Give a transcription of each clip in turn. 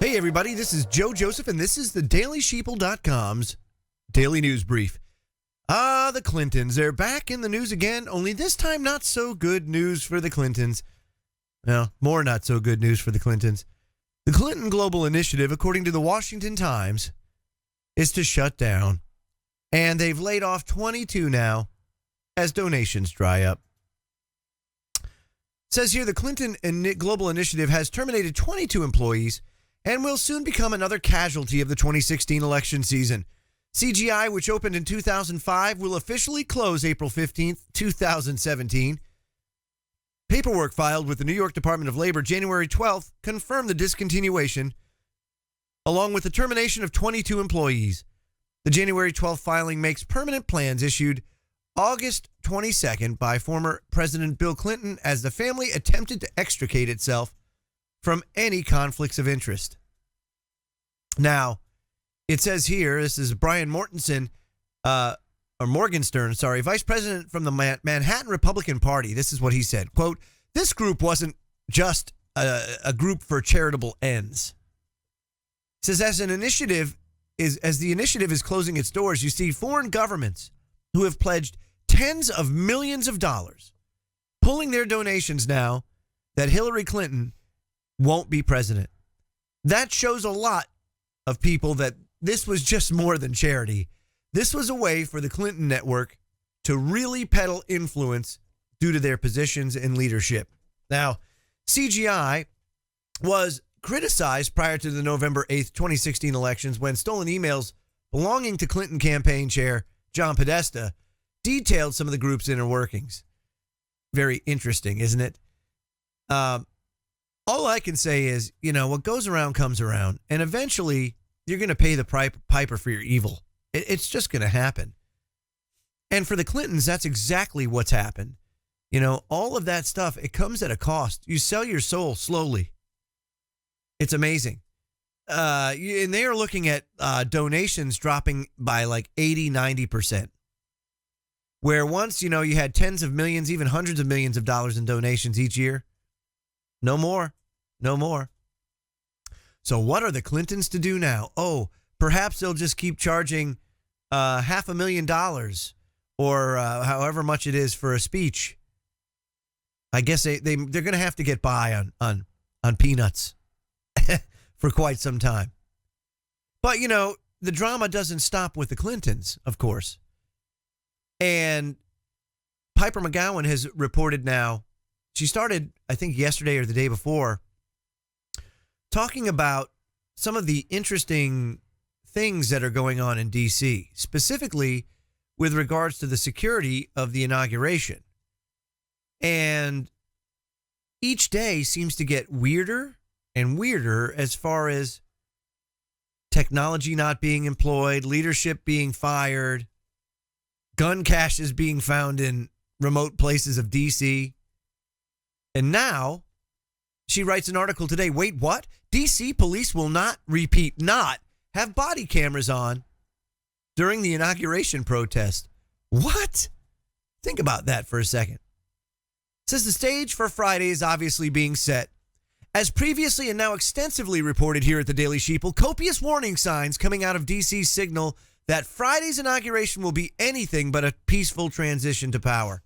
Hey, everybody, this is Joe Joseph, and this is the DailySheeple.com's Daily News Brief. The Clintons, they're back in the news again, only this time not so good news for the Clintons. Well, more not so good news for the Clintons. The Clinton Global Initiative, according to the Washington Times, is to shut down, and they've laid off 22 now as donations dry up. It says here the Clinton Global Initiative has terminated 22 employees and will soon become another casualty of the 2016 election season. CGI, which opened in 2005, will officially close April 15th, 2017. Paperwork filed with the New York Department of Labor January 12th confirmed the discontinuation, along with the termination of 22 employees. The January 12th filing makes permanent plans issued August 22nd by former President Bill Clinton as the family attempted to extricate itself from any conflicts of interest. Now, it says here, this is Brian Mortensen, or Morgenstern, vice president from the Manhattan Republican Party. This is what he said, quote, "This group wasn't just a group for charitable ends." It says, as the initiative is closing its doors, you see foreign governments who have pledged tens of millions of dollars pulling their donations now that Hillary Clinton won't be president. That shows a lot of people that this was just more than charity. This was a way for the Clinton network to really peddle influence due to their positions in leadership. Now, CGI was criticized prior to the November 8th, 2016 elections when stolen emails belonging to Clinton campaign chair John Podesta detailed some of the group's inner workings. Very interesting, isn't it? All I can say is, what goes around comes around, and eventually you're going to pay the piper for your evil. It's just going to happen. And for the Clintons, that's exactly what's happened. All of that stuff, it comes at a cost. You sell your soul slowly. It's amazing. And they are looking at donations dropping by like 80, 90%. Where once, you had tens of millions, even hundreds of millions of dollars in donations each year. No more. No more. So what are the Clintons to do now? Oh, perhaps they'll just keep charging $500,000 or however much it is for a speech. I guess they're going to have to get by on peanuts for quite some time. But, the drama doesn't stop with the Clintons, of course. And Piper McGowan has reported now, she started, I think, yesterday or the day before, talking about some of the interesting things that are going on in D.C., specifically with regards to the security of the inauguration. And each day seems to get weirder and weirder as far as technology not being employed, leadership being fired, gun caches being found in remote places of D.C. And now she writes an article today. Wait, what? D.C. police will not have body cameras on during the inauguration protest. What? Think about that for a second. It says the stage for Friday is obviously being set. As previously and now extensively reported here at the Daily Sheeple, copious warning signs coming out of D.C. signal that Friday's inauguration will be anything but a peaceful transition to power.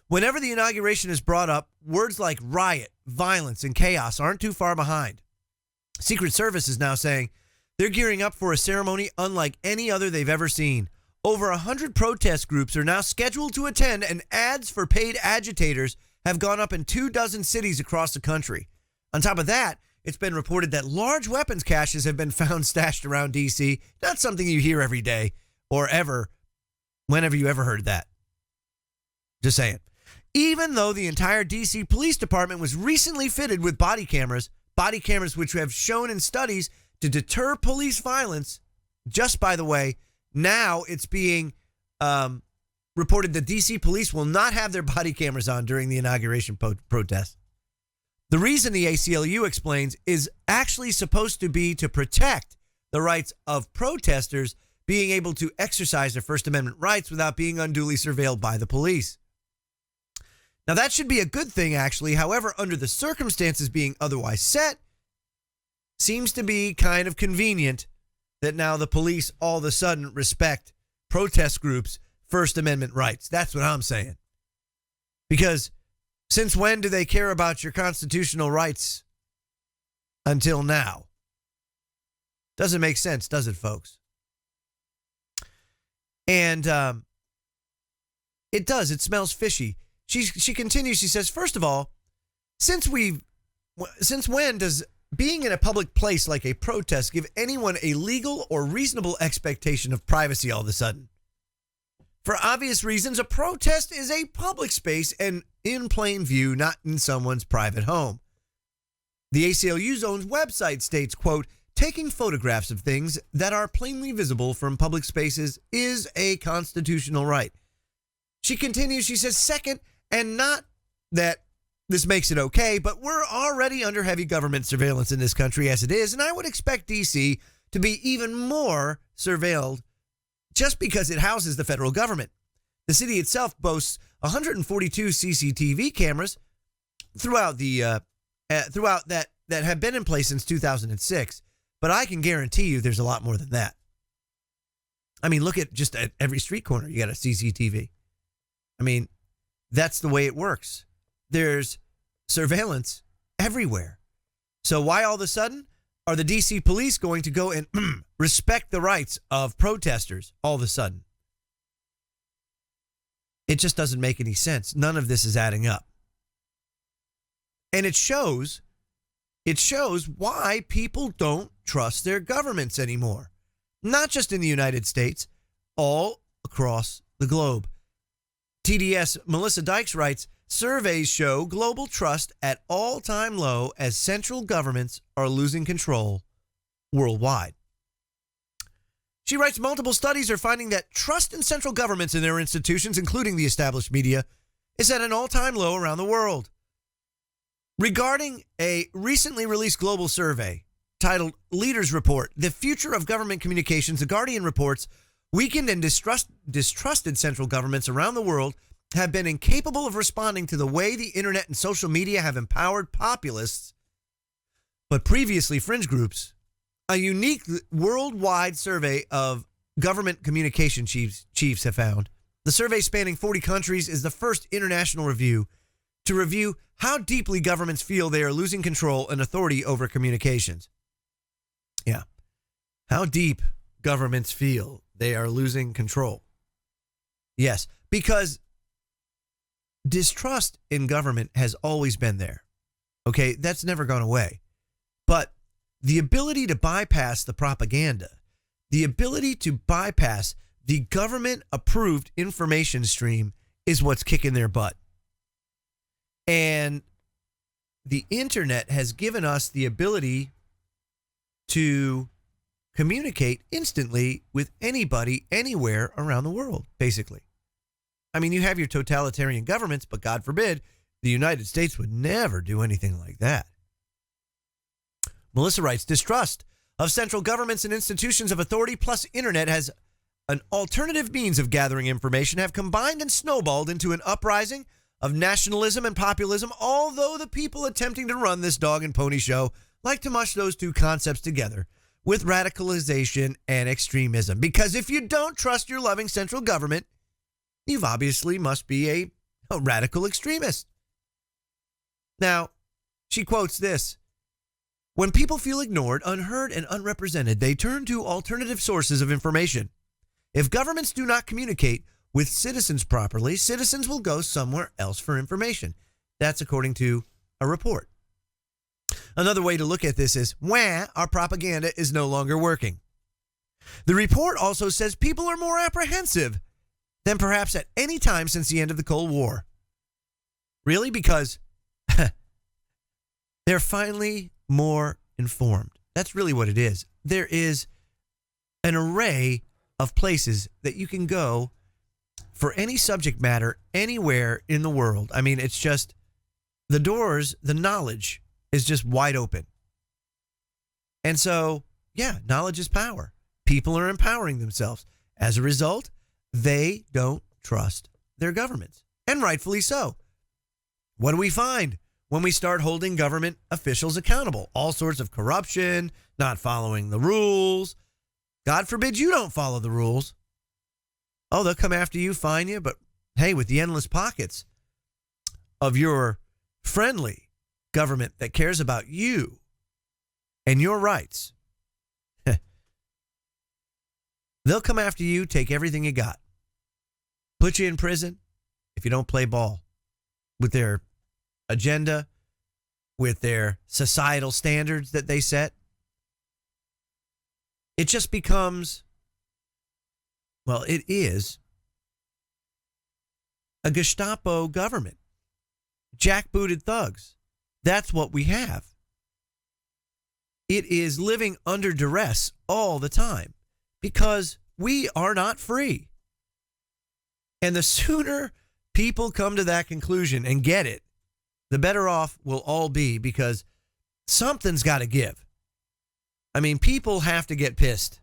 Whenever the inauguration is brought up, words like riot, violence, and chaos aren't too far behind. Secret Service is now saying they're gearing up for a ceremony unlike any other they've ever seen. Over 100 protest groups are now scheduled to attend, and ads for paid agitators have gone up in 24 cities across the country. On top of that, it's been reported that large weapons caches have been found stashed around D.C. Not something you hear every day or ever, whenever you ever heard that. Just saying. Even though the entire D.C. Police Department was recently fitted with body cameras which have shown in studies to deter police violence, just by the way, now it's being reported that D.C. police will not have their body cameras on during the inauguration protest. The reason the ACLU explains is actually supposed to be to protect the rights of protesters being able to exercise their First Amendment rights without being unduly surveilled by the police. Now, that should be a good thing, actually. However, under the circumstances being otherwise set, seems to be kind of convenient that now the police all of a sudden respect protest groups' First Amendment rights. That's what I'm saying. Because since when do they care about your constitutional rights until now? Doesn't make sense, does it, folks? And it does. It smells fishy. She continues. She says, first of all, since when does being in a public place like a protest give anyone a legal or reasonable expectation of privacy all of a sudden? For obvious reasons, a protest is a public space and in plain view, not in someone's private home. The ACLU's own website states, quote, taking photographs of things that are plainly visible from public spaces is a constitutional right. She continues, she says, second, and not that this makes it okay, but we're already under heavy government surveillance in this country as it is, and I would expect D.C. to be even more surveilled just because it houses the federal government. The city itself boasts 142 CCTV cameras throughout that have been in place since 2006, but I can guarantee you there's a lot more than that. I mean, look at every street corner, you got a CCTV. I mean, that's the way it works. There's surveillance everywhere. So why all of a sudden are the D.C. police going to go and respect the rights of protesters all of a sudden? It just doesn't make any sense. None of this is adding up. And it shows why people don't trust their governments anymore. Not just in the United States, all across the globe. TDS Melissa Dykes writes, surveys show global trust at all-time low as central governments are losing control worldwide. She writes, multiple studies are finding that trust in central governments and their institutions, including the established media, is at an all-time low around the world. Regarding a recently released global survey titled Leaders Report, The Future of Government Communications, The Guardian reports weakened and distrusted central governments around the world have been incapable of responding to the way the internet and social media have empowered populists, but previously fringe groups. A unique worldwide survey of government communication chiefs have found. The survey spanning 40 countries is the first international review to review how deeply governments feel they are losing control and authority over communications. Yeah. How deep governments feel they are losing control. Yes, because distrust in government has always been there. Okay, that's never gone away. But the ability to bypass the propaganda, the ability to bypass the government-approved information stream is what's kicking their butt. And the internet has given us the ability to communicate instantly with anybody, anywhere around the world, basically. I mean, you have your totalitarian governments, but God forbid, the United States would never do anything like that. Melissa writes, distrust of central governments and institutions of authority plus internet has an alternative means of gathering information have combined and snowballed into an uprising of nationalism and populism, although the people attempting to run this dog and pony show like to mush those two concepts together with radicalization and extremism. Because if you don't trust your loving central government, you obviously must be a radical extremist. Now, she quotes this. When people feel ignored, unheard, and unrepresented, they turn to alternative sources of information. If governments do not communicate with citizens properly, citizens will go somewhere else for information. That's according to a report. Another way to look at this is, our propaganda is no longer working. The report also says people are more apprehensive than perhaps at any time since the end of the Cold War. Really? Because they're finally more informed. That's really what it is. There is an array of places that you can go for any subject matter anywhere in the world. I mean, it's just the doors, the knowledge is just wide open. And so, yeah, knowledge is power. People are empowering themselves. As a result, they don't trust their governments. And rightfully so. What do we find? when we start holding government officials accountable. All sorts of corruption, not following the rules. God forbid you don't follow the rules. Oh, they'll come after you, fine you. But hey, with the endless pockets of your friendly government that cares about you and your rights, they'll come after you, take everything you got, put you in prison if you don't play ball with their agenda, with their societal standards that they set. It just becomes, well, it is a Gestapo government. Jackbooted thugs. That's what we have. It is living under duress all the time because we are not free. And the sooner people come to that conclusion and get it, the better off we'll all be, because something's got to give. I mean, people have to get pissed.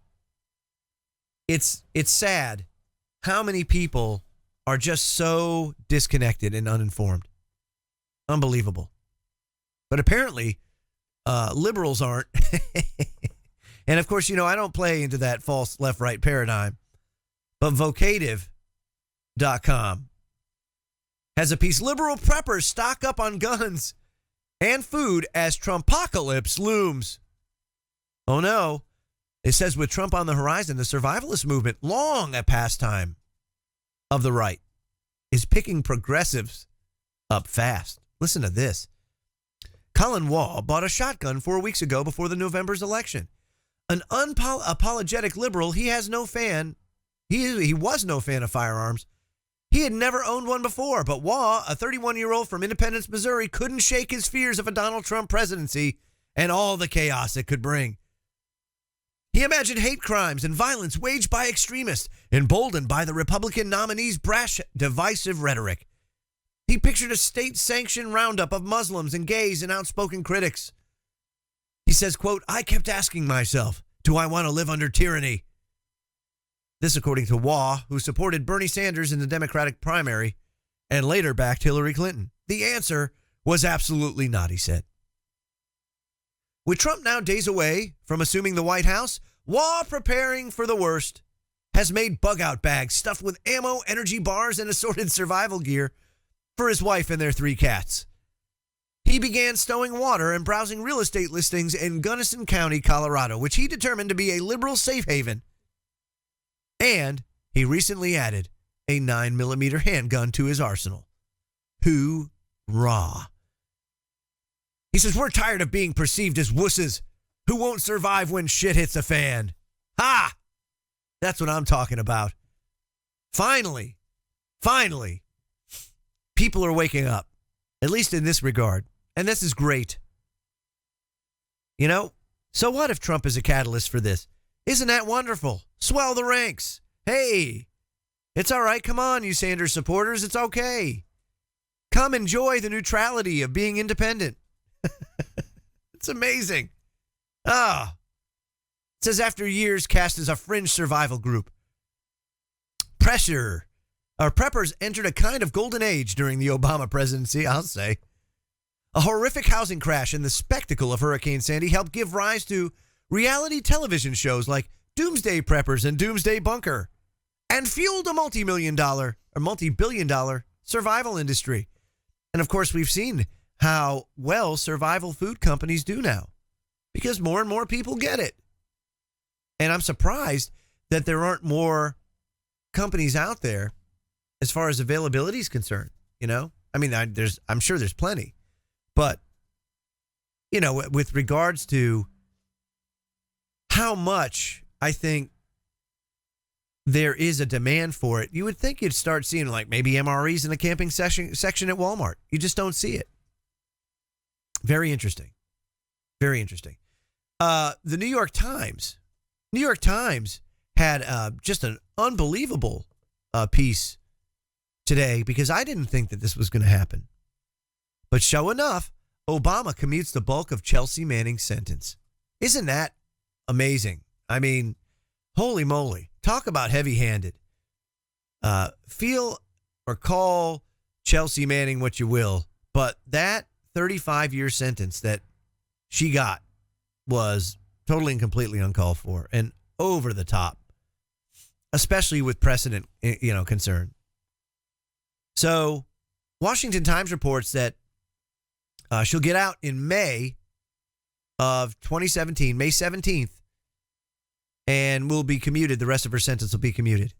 It's sad how many people are just so disconnected and uninformed. Unbelievable. But apparently, liberals aren't. And of course, I don't play into that false left-right paradigm. But vocative.com has a piece. Liberal preppers stock up on guns and food as Trumpocalypse looms. Oh no. It says with Trump on the horizon, the survivalist movement, long a pastime of the right, is picking progressives up fast. Listen to this. Colin Wall bought a shotgun 4 weeks ago before the November's election. An unapologetic liberal, he was no fan of firearms. He had never owned one before, but Wall, a 31-year-old from Independence, Missouri, couldn't shake his fears of a Donald Trump presidency and all the chaos it could bring. He imagined hate crimes and violence waged by extremists, emboldened by the Republican nominee's brash, divisive rhetoric. He pictured a state-sanctioned roundup of Muslims and gays and outspoken critics. He says, quote, I kept asking myself, do I want to live under tyranny? This according to Waugh, who supported Bernie Sanders in the Democratic primary and later backed Hillary Clinton. The answer was absolutely not, he said. With Trump now days away from assuming the White House, Waugh, preparing for the worst, has made bug-out bags stuffed with ammo, energy bars, and assorted survival gear for his wife and their 3 cats. He began stowing water and browsing real estate listings in Gunnison County, Colorado, which he determined to be a liberal safe haven. And he recently added a 9mm handgun to his arsenal. Hoorah. He says, we're tired of being perceived as wusses who won't survive when shit hits a fan. Ha! That's what I'm talking about. Finally, people are waking up, at least in this regard. And this is great. So what if Trump is a catalyst for this? Isn't that wonderful? Swell the ranks. Hey, it's all right. Come on, you Sanders supporters. It's okay. Come enjoy the neutrality of being independent. It's amazing. It says after years cast as a fringe survival group, preppers entered a kind of golden age during the Obama presidency, I'll say. A horrific housing crash and the spectacle of Hurricane Sandy helped give rise to reality television shows like Doomsday Preppers and Doomsday Bunker, and fueled a multi-billion dollar survival industry. And of course, we've seen how well survival food companies do now, because more and more people get it. And I'm surprised that there aren't more companies out there as far as availability is concerned. I mean, I'm sure there's plenty, but with regards to how much I think there is a demand for it, you would think you'd start seeing like maybe MREs in the camping section at Walmart. You just don't see it. Very interesting. Very interesting. The New York Times had just an unbelievable piece today, because I didn't think that this was going to happen. But sure enough, Obama commutes the bulk of Chelsea Manning's sentence. Isn't that amazing? I mean, holy moly. Talk about heavy-handed. Feel or call Chelsea Manning what you will, but that 35-year sentence that she got was totally and completely uncalled for and over the top, especially with precedent, concern. So Washington Times reports that she'll get out in May of 2017, May 17th, and will be commuted. The rest of her sentence will be commuted.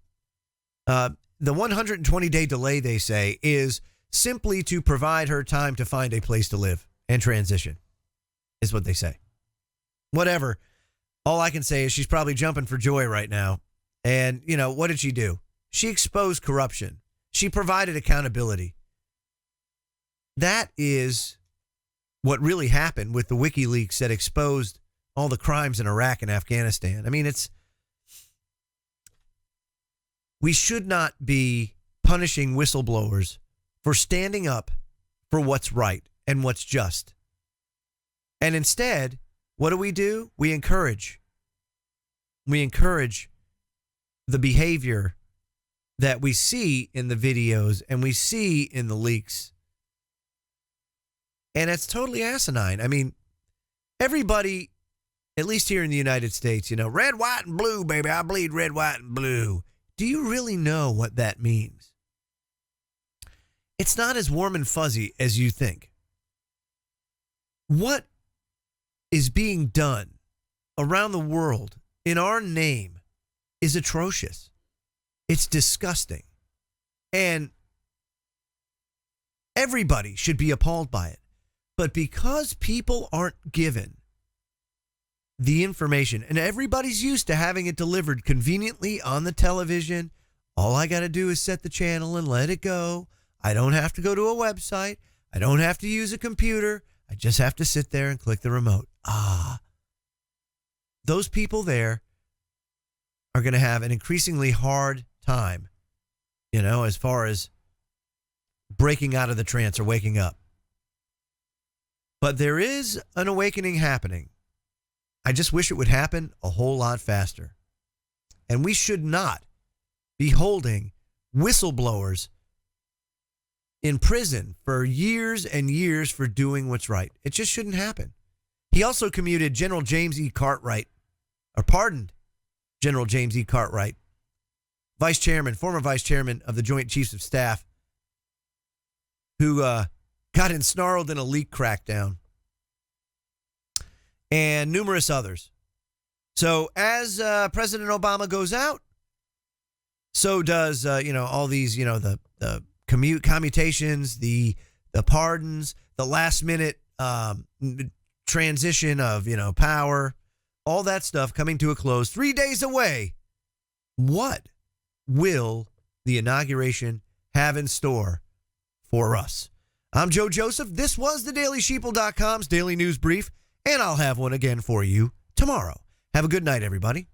The 120-day delay, they say, is simply to provide her time to find a place to live and transition, is what they say. Whatever. All I can say is she's probably jumping for joy right now. And, what did she do? She exposed corruption. She provided accountability. That is what really happened with the WikiLeaks that exposed all the crimes in Iraq and Afghanistan. I mean, we should not be punishing whistleblowers for standing up for what's right and what's just. And instead, what do? We encourage the behavior that we see in the videos and we see in the leaks. And it's totally asinine. I mean, everybody, at least here in the United States, red, white, and blue, baby. I bleed red, white, and blue. Do you really know what that means? It's not as warm and fuzzy as you think. What is being done around the world in our name is atrocious. It's disgusting. And everybody should be appalled by it. But because people aren't given the information, and everybody's used to having it delivered conveniently on the television, all I got to do is set the channel and let it go. I don't have to go to a website. I don't have to use a computer. I just have to sit there and click the remote. Those people there are going to have an increasingly hard time, as far as breaking out of the trance or waking up. But there is an awakening happening. I just wish it would happen a whole lot faster. And we should not be holding whistleblowers in prison for years and years for doing what's right. It just shouldn't happen. He also commuted General James E. Cartwright, or pardoned General James E. Cartwright, former vice chairman of the Joint Chiefs of Staff, who got ensnarled in a leak crackdown, and numerous others. So as President Obama goes out, so does, all these, the commutations, the pardons, the last minute transition of, power, all that stuff coming to a close 3 days away. What will the inauguration have in store for us? I'm Joe Joseph. This was the DailySheeple.com's Daily News Brief, and I'll have one again for you tomorrow. Have a good night, everybody.